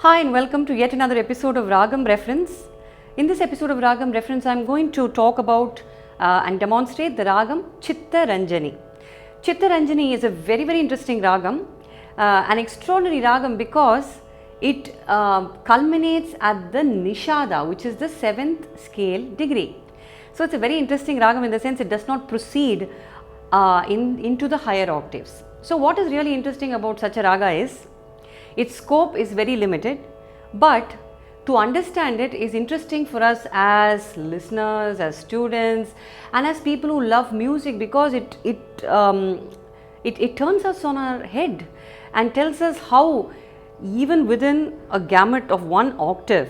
Hi and welcome to yet another episode of Ragam Reference. In this episode of Ragam Reference, I am going to talk about and demonstrate the Ragam Chittaranjani. Chittaranjani is a very interesting Ragam, an extraordinary Ragam because it culminates at the Nishada, which is the 7th scale degree. So it's a very interesting Ragam in the sense it does not proceed into the higher octaves. So what is really interesting about such a raga is its scope is very limited, but to understand it is interesting for us as listeners, as students, and as people who love music because it turns us on our head and tells us how even within a gamut of one octave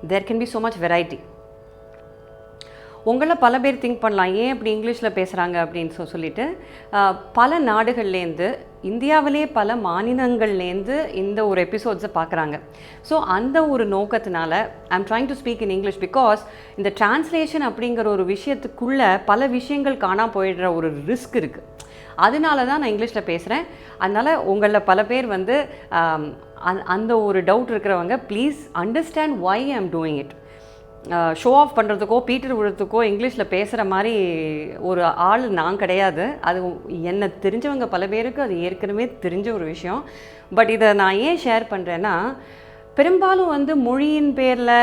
there can be so much variety. உங்களை பல பேர் think பண்ணலாம் ஏன் இப்படி இங்கிலீஷில் பேசுகிறாங்க அப்படின்னு சொல்லிட்டு பல நாடுகள்லேருந்து இந்தியாவிலே பல மாநிலங்கள்லேருந்து இந்த ஒரு எபிசோட்ஸை பார்க்குறாங்க. ஸோ அந்த ஒரு நோக்கத்தினால I'm trying to speak in English because இந்த டிரான்ஸ்லேஷன் அப்படிங்கிற ஒரு விஷயத்துக்குள்ளே பல விஷயங்கள் காணாமல் போயிடுற ஒரு ரிஸ்க் இருக்குது. அதனால தான் நான் இங்கிலீஷில் பேசுகிறேன். அதனால் உங்களில் பல பேர் வந்து அந்த ஒரு டவுட் இருக்கிறவங்க please understand why I am doing it. Show off பண்ணுறதுக்கோ பீட்டர் விடுறதுக்கோ இங்கிலீஷில் பேசுகிற மாதிரி ஒரு ஆள் நான் கிடையாது. அது என்னை தெரிஞ்சவங்க பல பேருக்கு அது ஏற்கனவே தெரிஞ்ச ஒரு விஷயம். பட் இதை நான் ஏன் ஷேர் பண்ணுறேன்னா, பெரும்பாலும் வந்து மொழியின் பேரில்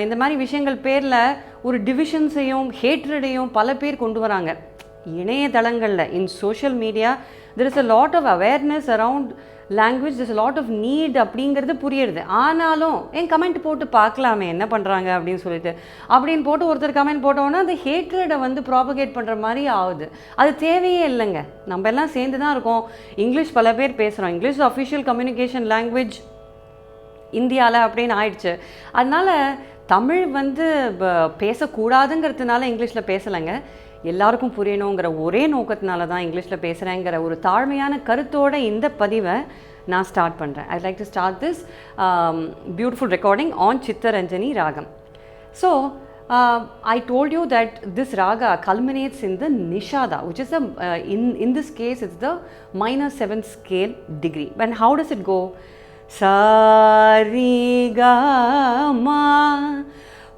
இந்த மாதிரி விஷயங்கள் பேரில் ஒரு டிவிஷன்ஸையும் ஹேட்ரடையும் பல பேர் கொண்டு வராங்க. இணையதளங்களில் in social media there is a lot of awareness around language, this lot of need அப்படிங்கிறது புரியுது. ஆனாலும் என் கமெண்ட் போட்டு பார்க்கலாமே என்ன பண்ணுறாங்க அப்படின்னு போட்டு ஒருத்தர் கமெண்ட் போட்டோன்னா அந்த ஹேட்ரடை வந்து ப்ராபகேட் பண்ணுற மாதிரி ஆகுது. அது தேவையே இல்லைங்க. நம்ம எல்லாம் சேர்ந்து தான் இருக்கோம். இங்கிலீஷ் பல பேர் பேசுகிறோம். இங்கிலீஷ் அஃபிஷியல் கம்யூனிகேஷன் லாங்குவேஜ் இந்தியாவில் அப்படின்னு ஆயிடுச்சு. அதனால் தமிழ் வந்து பேசக்கூடாதுங்கிறதுனால இங்கிலீஷில் பேசலைங்க. எல்லாருக்கும் புரியணுங்கிற ஒரே நோக்கத்தினால தான் இங்கிலீஷில் பேசுகிறேங்கிற ஒரு தாழ்மையான கருத்தோடு இந்த பதிவை நான் ஸ்டார்ட் பண்ணுறேன். I like to start this beautiful recording on Chittaranjani Ragam. So, I told you that this raga culminates in the Nishada, which is in this case it's the minor 7th scale degree. And how does it go? Sa ri ga ma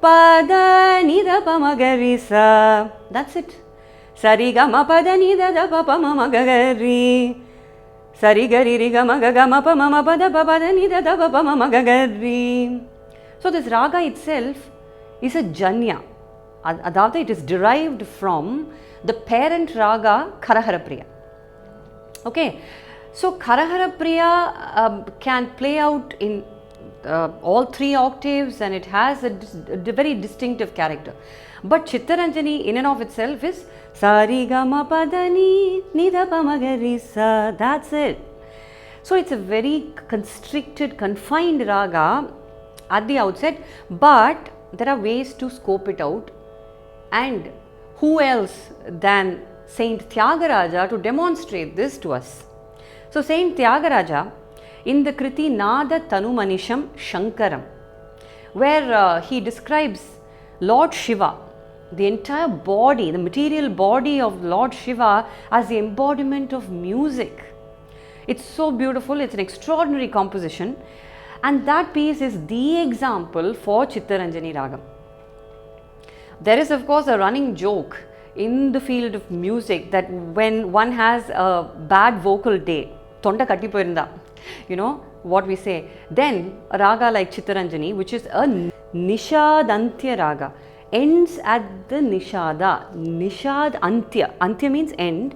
pada ni da pa ma ga ri sa. That's it. Sa ri ga ma pada ni da da pa pa ma ma ga ri. Sa ri ga ri ga ma pa ma ma pa da pa da ni da da pa pa ma ma ga ri. So this raga itself is a janya. Adavadhu it is derived from the parent raga Karaharapriya. Okay. So Karaharapriya can play out in all 3 octaves and it has a very distinctive character. But Chittaranjani in and of itself is sa ri ga ma pa da ni da pa ma ga ri sa. That's it. So it's a very constricted, confined raga at the outset, but there are ways to scope it out. And who else than Saint Thyagaraja to demonstrate this to us? So Saint Thyagaraja in the Kriti Nada Tanumanisham Shankaram, where he describes Lord Shiva, the entire body, the material body of Lord Shiva as the embodiment of music. It's so beautiful, it's an extraordinary composition, and that piece is the example for Chittaranjani Ragam. There is of course a running joke in the field of music that when one has a bad vocal day, thonda katti poirunda, you know what we say, then a raga like Chittaranjani, which is a Nishadantya raga, ends at the Nishada. Nishad Antya. Antya means end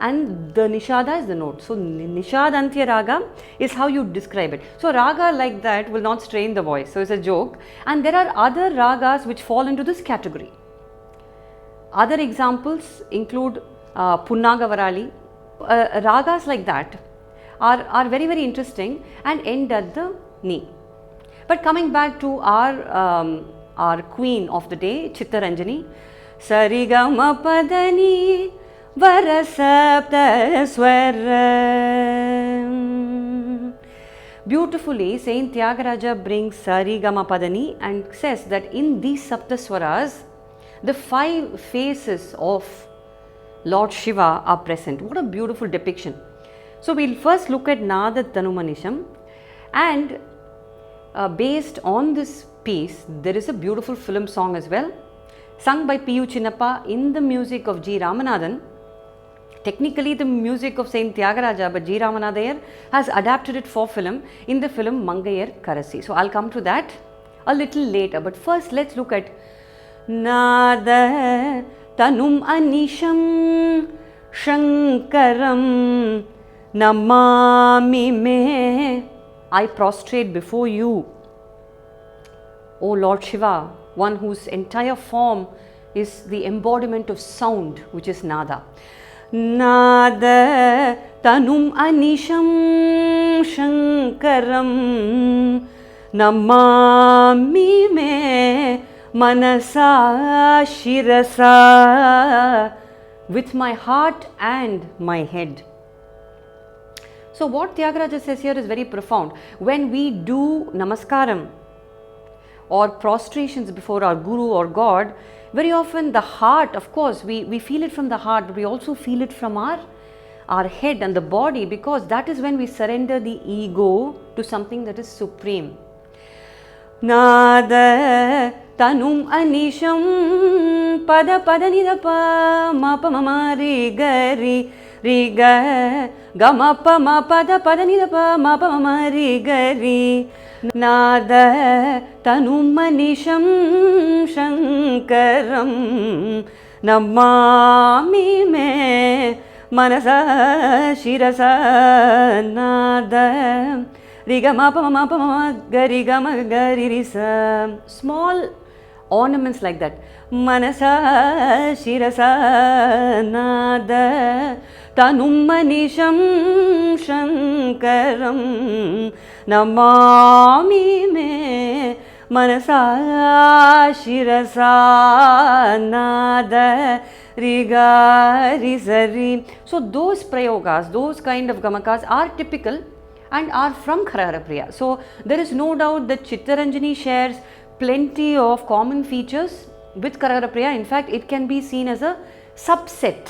and the Nishada is the note. So Nishadantya raga is how you describe it. So raga like that will not strain the voice. So it's a joke. And there are other ragas which fall into this category. Other examples include Punnagavarali. Ragas like that are very interesting and end at the ni. But coming back to our queen of the day, Chittaranjani, sa ri ga ma pa da ni varasapta swaram. Beautifully, Saint Thyagaraja brings sa ri ga ma pa da ni and says that in these saptaswaras the 5 faces of Lord Shiva are present. What a beautiful depiction. So we'll first look at Nada Tanumanisham, and based on this piece, there is a beautiful film song as well, sung by P.U. Chinnappa in the music of G. Ramanathan. Technically the music of Saint Thyagaraja, but G. Ramanathan has adapted it for film in the film Mangayar Karasi. So I'll come to that a little later, but first let's look at Nada Tanum Anisham Shankaram Namami Me. I prostrate before you, O Lord Shiva, one whose entire form is the embodiment of sound, which is Nada. Nada Tanum Anisham Shankaram Namami Me Manasa Shirasa, with my heart and my head. So what Thyagaraja says here is very profound. When we do namaskaram or prostrations before our guru or God, very often the heart, of course, we feel it from the heart, but we also feel it from our head and the body, because that is when we surrender the ego to something that is supreme. Nada Tanum Anisham Pada Pada Nidapa Mapa Mama Rigari Riga Gamapa Ma Pada Pada Nidapa Mapa Mama Rigari Nada Tanum Anisham Shankaram Namami Me Manasa Shirasa Nada Rigamapa Gari Gama Gari Risa. Small ornaments like that. Manasa Shirasa Nada Tanum Manisham Shankaram Namami Me Manasa Shirasa Nada Riga Risari. So those prayogas, those kind of gamakas are typical and are from Karagara. So there is no doubt that Chittaranjani shares plenty of common features with Karagara. In fact, it can be seen as a subset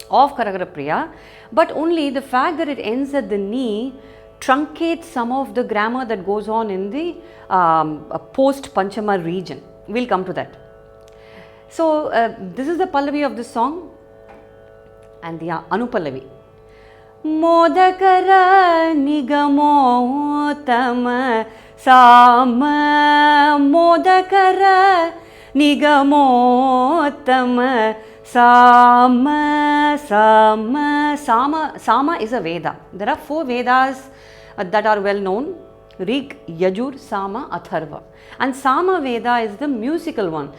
of Karagara, but only the fact that it ends at the knee truncates some of the grammar that goes on in the post Panchama region. We'll come to that. So this is the Pallavi of this song and the Anupallavi. Modakara Nigamotama Sama Modakara Nigamotama Sama Sama Sama. Sama is a Veda. There are 4 Vedas that are well known: Rig, Yajur, Sama, Atharva. And Sama Veda is the musical one.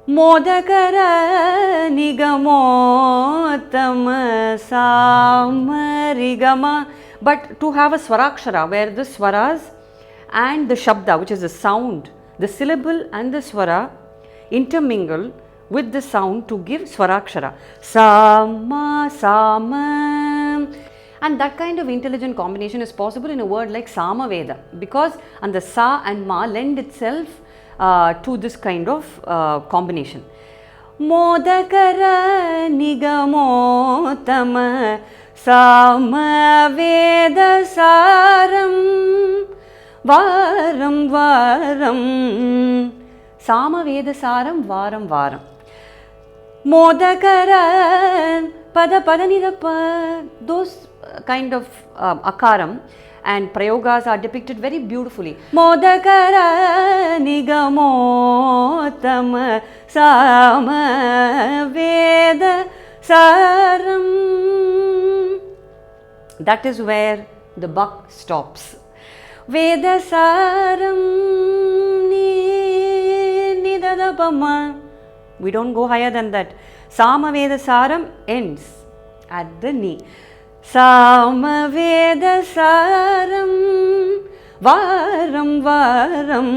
Modakara Nigamotama Sama Rigama. But to have a Swarakshara where the Swaras and the Shabda, which is the sound, the syllable and the Swara intermingle with the sound to give Swarakshara. Sama Sama. And that kind of intelligent combination is possible in a word like Samaveda, because and the Sa and Ma lend itself to this kind of combination. Modakara Nigamotama Samaveda Saram Varam Varam. Samaveda Saram Varam Varam. Modakara Pada Pada Nidapa. Those kind of akaram and prayogas are depicted very beautifully. Modakara Nigamotama Samaveda Saram. That is where the buck stops. Veda Saram Nidadapama. We don't go higher than that. Samaveda Saram ends at the knee. Samaveda Saram Varam Varam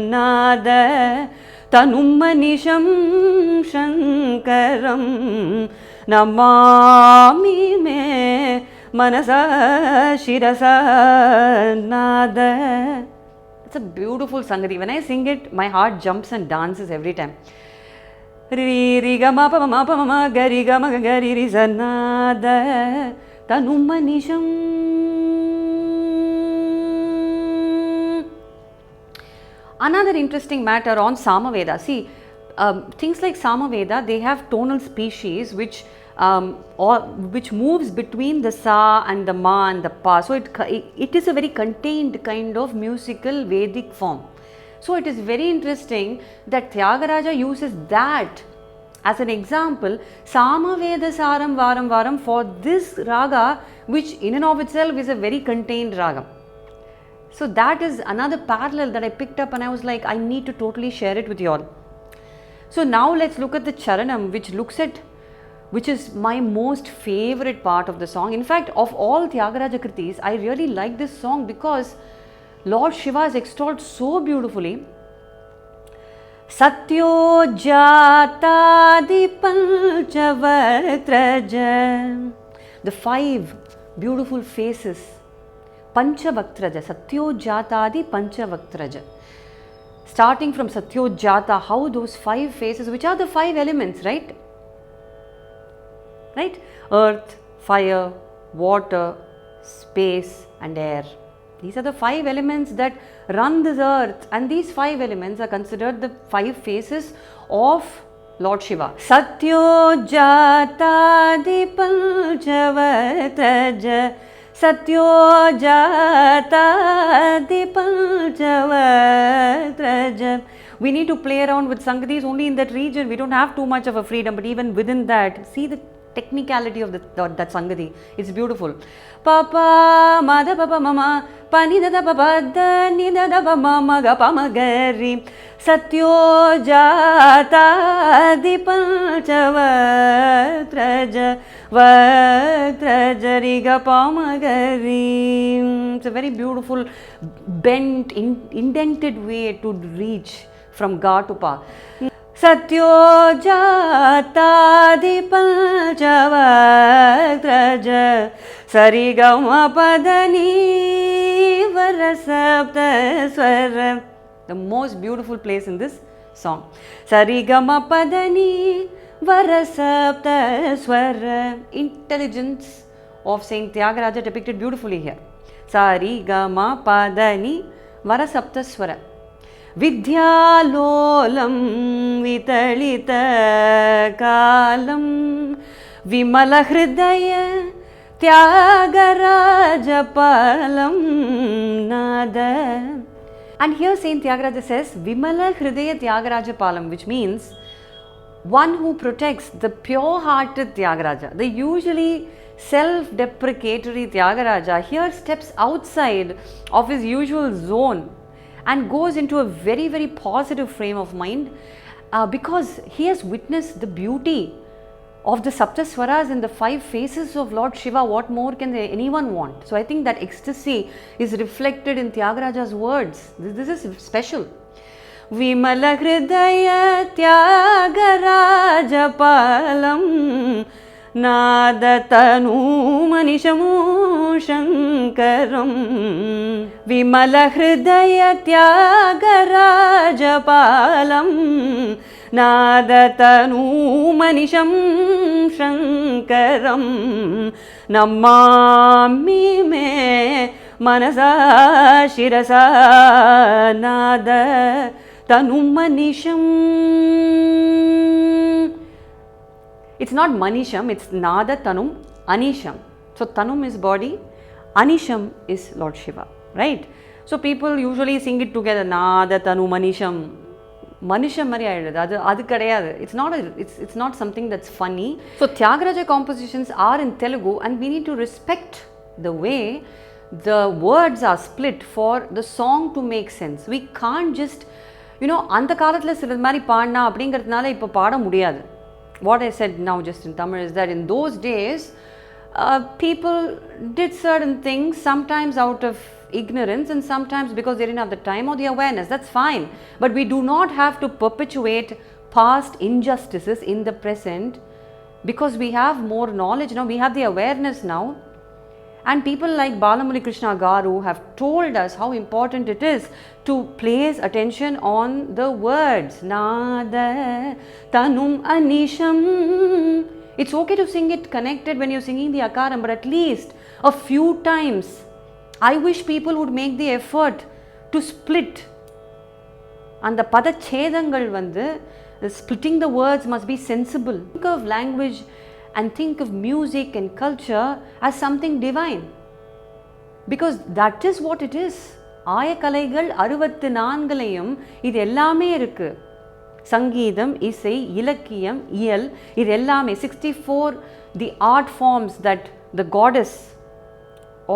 Nada Tanum Manisham Shankaram Namami Me Manasa Shirasa Nada. It's a beautiful Sangati. When I sing it, my heart jumps and dances every time. Ri ga ma pa ma ga ri ga ma ga ri ri sa nada. Tanum manisham Another interesting matter on Samaveda. See, things like Samaveda, they have tonal species which which moves between the sa and the ma and the pa. So it is a very contained kind of musical Vedic form. So it is very interesting that Thyagaraja uses that as an example, Samaveda Saram Varam Varam, for this raga, which in and of itself is a very contained raga. So that is another parallel that I picked up, and I was like, I need to totally share it with you all. So now let's look at the Charanam, which is my most favorite part of the song. In fact, of all Thyagaraja Kritis, I really like this song because Lord Shiva is extolled so beautifully. Satyo Jatadi Panchavatraja. The 5 beautiful faces. Panchavaktraja. Satyo Jatadi Panchavaktraja. Starting from Satyo Jata, how those 5 faces, which are the 5 elements, right? Right? Earth, fire, water, space and air. These are the 5 elements that run this earth, and these 5 elements are considered the 5 faces of Lord Shiva. Satyo Jatadi Panchavatraja. Satyo Jatadi Panchavatraja. We need to play around with Sangatis only in that region. We don't have too much of a freedom, but even within that, see the technicality of that Sangati. It's beautiful. Papa, Mada Papa Mama, Panida Papa, Nida Papa Maga Pamagari, Satyo Jata Dipanchavatraja, Vatrajariga Pamagari. It's a very beautiful, bent, indented way to reach from Ga to Pa. Satyo Jatadi Panchavatraja, Sarigama Padani Varasapta Swara. The most beautiful place in this song. Sarigama Padani Varasapta Swara. Intelligence of Saint Thyagaraja depicted beautifully here. Sarigama Padani Varasapta Swara. Vidyalolam Vitalita Kalam Vimala Hridaya Thyagaraja Palam Nada. And here Saint Thyagaraja says Vimala Hridaya Thyagaraja Palam, which means one who protects the pure-hearted Thyagaraja. The usually self-deprecatory Thyagaraja here steps outside of his usual zone and goes into a very, very positive frame of mind because he has witnessed the beauty of the Saptaswaras and the 5 faces of Lord Shiva. What more can anyone want? So I think that ecstasy is reflected in Tyagaraja's words. This is special. Vimala Hridaya Thyagaraja Palam Nada Tanum Anishamu Shankaram. Vimala Hridaya Thyagaraja Palam Nada Tanum Anisham Shankaram. Namami me Manasa Shirasa Nada Tanum Anisham. It's not Manisham, it's Nada Tanum Anisham. So Tanum is body, Anisham is Lord Shiva, right? So people usually sing it together, Nada Tanum Anisham. Manisham Mari adu kadayadu. It's not something that's funny. So Thyagaraja compositions are in Telugu, and we need to respect the way the words are split for the song to make sense. We can't just, அந்த காலத்துல சில மாதிரி பாடினா அப்படிங்கிறதுனால இப்போ பாட முடியாது. What I said now just in Tamil is that in those days, people did certain things, sometimes out of ignorance and sometimes because they didn't have the time or the awareness. That's fine. But we do not have to perpetuate past injustices in the present because we have more knowledge now, we have the awareness now. And people like Balamuli Krishna Garu have told us how important it is to place attention on the words. Nada Tanum Anisham. It's okay to sing it connected when you're singing the Akaram, but at least a few times. I wish people would make the effort to split அந்த பதச்சேதங்கள் வந்து splitting the words must be sensible. Think of language and think of music and culture as something divine, because that is what it is. ஆயக்கலைகள் 64லையும் இது எல்லாமே இருக்கு. சங்கீதம், இசை, இலக்கியம், இயல், இது எல்லாமே 64 the art forms that the goddess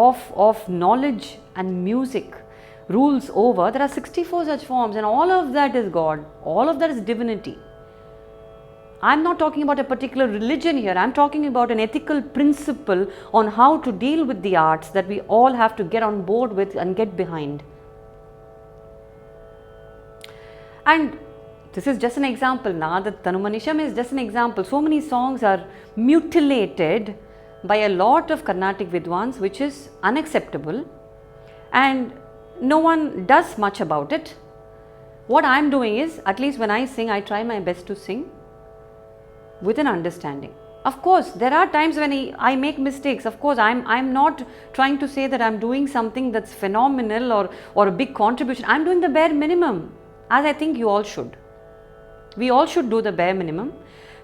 of knowledge and music rules over. There are 64 such forms, and all of that is God, all of that is divinity. I'm not talking about a particular religion here, I'm talking about an ethical principle on how to deal with the arts that we all have to get on board with and get behind. And this is just an example. Nada Tanumanisham is just an example. So many songs are mutilated by a lot of Carnatic Vidwans, which is unacceptable, and no one does much about it. What I am doing is, at least when I sing, I try my best to sing with an understanding. Of course, there are times when I make mistakes. Of course, I'm not trying to say that I'm doing something that's phenomenal or a big contribution. I'm doing the bare minimum, as I think you all should. We all should do the bare minimum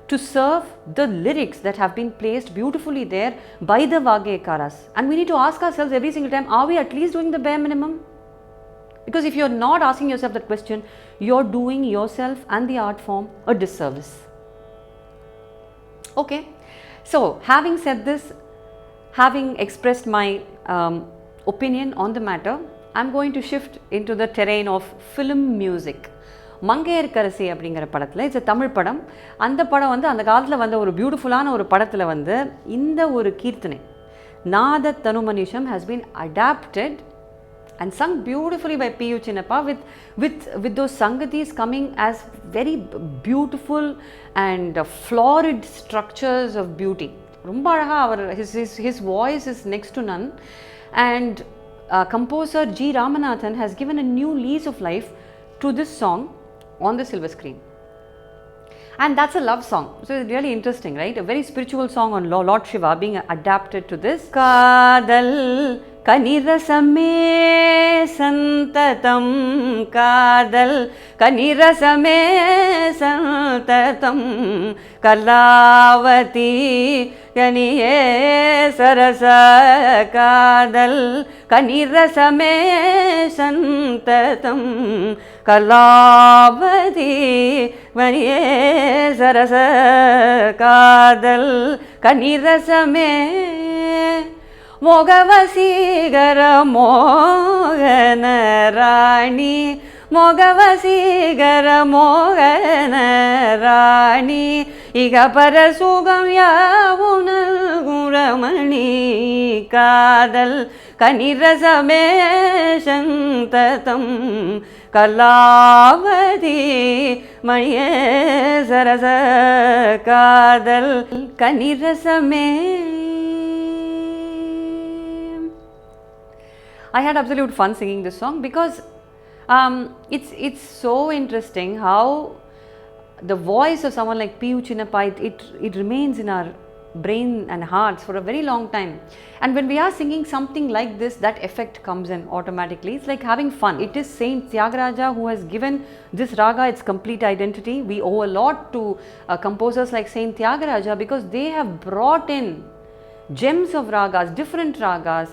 to serve the lyrics that have been placed beautifully there by the Vagekaras. And we need to ask ourselves every single time, are we at least doing the bare minimum? Because if you're not asking yourself that question, you're doing yourself and the art form a disservice. Okay, so having said this, having expressed my opinion on the matter, I'm going to shift into the terrain of film music. Mangaiyarkarasi அப்படிங்கிற படத்தில், it's Tamil படம். அந்த படம் வந்து அந்த காலத்தில் வந்த ஒரு பியூட்டிஃபுல்லான ஒரு படத்தில் வந்து இந்த ஒரு கீர்த்தனை நாத தனுமனிஷம் has been adapted and sung beautifully by P.U. Chinnappa with those sangatis coming as very beautiful and florid structures of beauty. ரொம்ப அழகா his voice is next to none, and composer G. Ramanathan has given a new lease of life to this song on the silver screen. And that's a love song, so it's really interesting, right? A very spiritual song on Lord Shiva being adapted to this. Kadal kanirasame santatam, kadal kanirasame santatam, kalavati yaniye sarasa, kadal kanirasame santatam, kalavati yaniye sarasa, kadal kanirasame ಮೊಗವಸೀಗರ ಮೋಗನ ರಾಣಿ, ಮೊಗವಸೀಗರ ಮೋಗನ ರಾಣಿ, ಈಗ ಪರಸುಗಂ ಯಾವುನ ಗುರಮಣಿ, ಕಾದಲ್ ಕನಿರಸಮೇ ಸಂತತಂ, ಕಲಾವತಿ ಮಣಿಯೇ ಸರಸ, Kaadhal ಕನಿರಸಮೇ. I had absolute fun singing this song because it's so interesting how the voice of someone like P.U. Chinnappa, it remains in our brain and hearts for a very long time. And when we are singing something like this, that effect comes in automatically. It's like having fun. It is Saint Thyagaraja who has given this raga its complete identity. We owe a lot to composers like Saint Thyagaraja because they have brought in gems of ragas, different ragas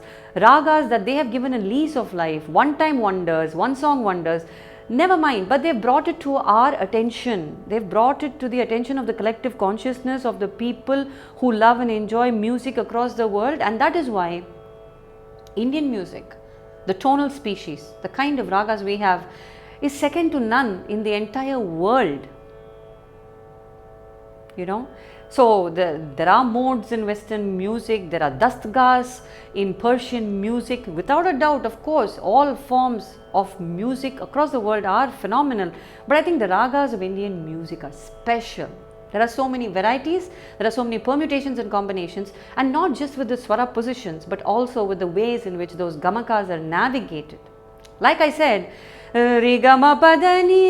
that they have given a lease of life, one-time wonders, one-song wonders. Never mind, but they've brought it to our attention. They've brought it to the attention of the collective consciousness of the people who love and enjoy music across the world. And that is why Indian music, the tonal species, the kind of ragas we have, is second to none in the entire world. You know, so there are modes in Western music, there are dastgas in Persian music. Without a doubt, of course, all forms of music across the world are phenomenal, but I think the ragas of Indian music are special. There are so many varieties, there are so many permutations and combinations, and not just with the swara positions, but also with the ways in which those gamakas are navigated. Like I said, Ragama padani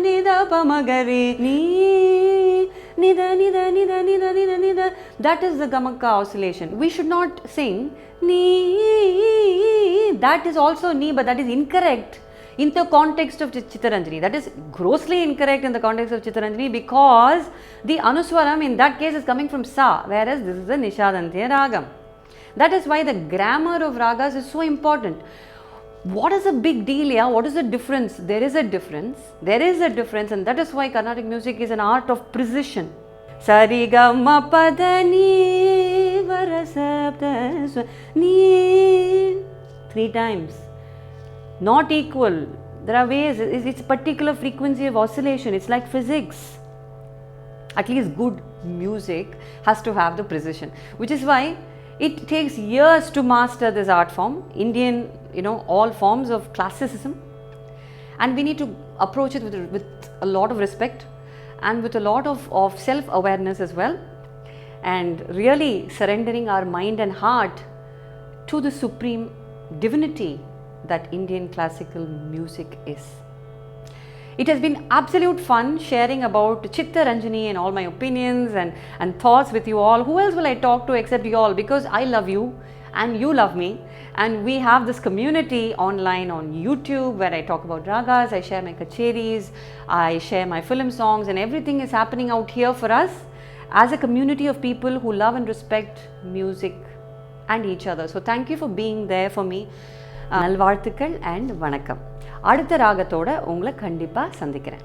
nida pamagari ni nida nida nida nida nida nida. That is the gamaka oscillation. We should not sing ni. That is also ni, but that is incorrect. in the context of Chittaranjani. That is grossly incorrect in the context of Chittaranjani because the Anuswaram in that case is coming from Sa, whereas this is a Nishadantya Ragam. That is why the grammar of ragas is so important. What is a big deal? Yeah? What is the difference? There is a difference. There is a difference, and that is why Carnatic music is an art of precision. Sarigama padani varasapta ni 3 times. Not equal. There are ways. It's a particular frequency of oscillation. It's like physics. At least good music has to have the precision, which is why it takes years to master this art form, Indian, all forms of classicism, and we need to approach it with a lot of respect and with a lot of self-awareness as well, and really surrendering our mind and heart to the supreme divinity that Indian classical music is. It has been absolute fun sharing about Chittaranjani and all my opinions and thoughts with you all. Who else will I talk to except you all? Because I love you and you love me, and we have this community online on YouTube where I talk about ragas, I share my kacheris, I share my film songs, and everything is happening out here for us as a community of people who love and respect music and each other. So thank you for being there for me. நல்வாழ்த்துக்கள் and வணக்கம். அடுத்த ராகத்தோட உங்களை கண்டிப்பாக சந்திக்கிறேன்.